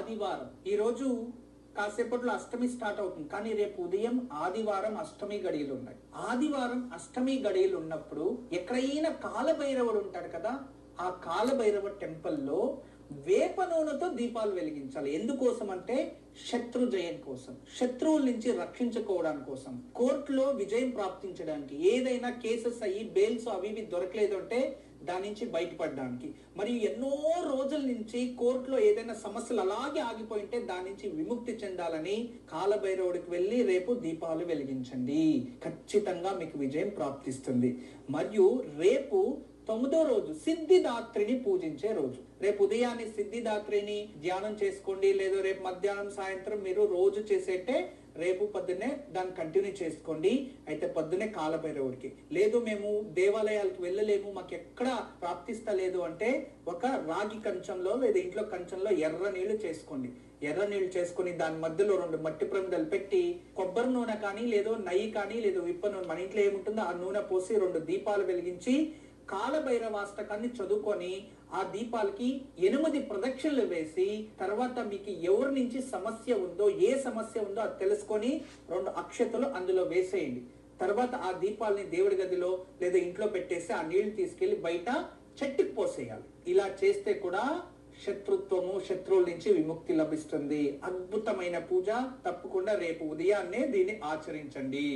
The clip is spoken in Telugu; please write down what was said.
ఆదివారం. ఈ రోజు కాసేపట్లో అష్టమి స్టార్ట్ అవుతుంది, కానీ రేపు ఉదయం ఆదివారం అష్టమి గడియలు ఉన్నాయి. ఆదివారం అష్టమి గడియలు ఉన్నప్పుడు ఎక్కడైనా కాలభైరవుడు ఉంటాడు కదా, ఆ కాలభైరవ టెంపుల్లో వేప నూనెతో దీపాలు వెలిగించాలి. ఎందుకోసం అంటే శత్రు జయం కోసం, శత్రువుల నుంచి రక్షించుకోవడం కోసం, కోర్టులో విజయం ప్రాప్తించడానికి, ఏదైనా కేసెస్ అయ్యి బెయిల్స్ అవి ఇవి దొరకలేదు అంటే దాని నుంచి బయటపడడానికి, మరియు ఎన్నో రోజుల నుంచి కోర్టులో ఏదైనా సమస్యలు అలాగే ఆగిపోయింటే దాని నుంచి విముక్తి చెందాలని కాలభైరవుడికి వెళ్ళి రేపు దీపాలు వెలిగించండి. ఖచ్చితంగా మీకు విజయం ప్రాప్తిస్తుంది. మరియు రేపు 9వ రోజు సిద్ధిదాత్రిని పూజించే రోజు. రేపు ఉదయాన్నే సిద్ధిదాత్రిని ధ్యానం చేసుకోండి, లేదా రేపు మధ్యాహ్నం సాయంత్రం మీరు రోజు చేసేటే రేపు పొద్దున్నే దాన్ని కంటిన్యూ చేసుకోండి. అయితే పొద్దున్నే కాలభైరవుడికి, లేదు మేము దేవాలయాలకు వెళ్ళలేము, మాకు ఎక్కడ ప్రాప్తిస్తలేదు అంటే ఒక రాగి కంచంలో లేదా ఇంట్లో కంచంలో ఎర్ర నీళ్లు చేసుకోండి. ఎర్ర నీళ్లు చేసుకుని దాని మధ్యలో 2 మట్టి ప్రమిదలు పెట్టి కొబ్బరి నూనె కానీ లేదో నెయ్యి కానీ లేదో విప్ప నూనె, మన ఇంట్లో ఏముంటుందో ఆ నూనె పోసి 2 దీపాలు వెలిగించి కాలభైరవాష్టకాన్ని చదువుకొని ఆ దీపాలకి 8 ప్రదక్షిణలు వేసి, తర్వాత మీకు ఎవరి నుంచి సమస్య ఉందో, ఏ సమస్య ఉందో అది తెలుసుకొని 2 అక్షతలు అందులో వేసేయండి. తర్వాత ఆ దీపాలని దేవుడి గదిలో లేదా ఇంట్లో పెట్టేసి ఆ నీళ్లు తీసుకెళ్లి బయట చెట్టుకు పోసేయాలి. ఇలా చేస్తే కూడా శత్రువుల నుంచి విముక్తి లభిస్తుంది. అద్భుతమైన పూజ. తప్పకుండా రేపు ఉదయాన్నే దీన్ని ఆచరించండి.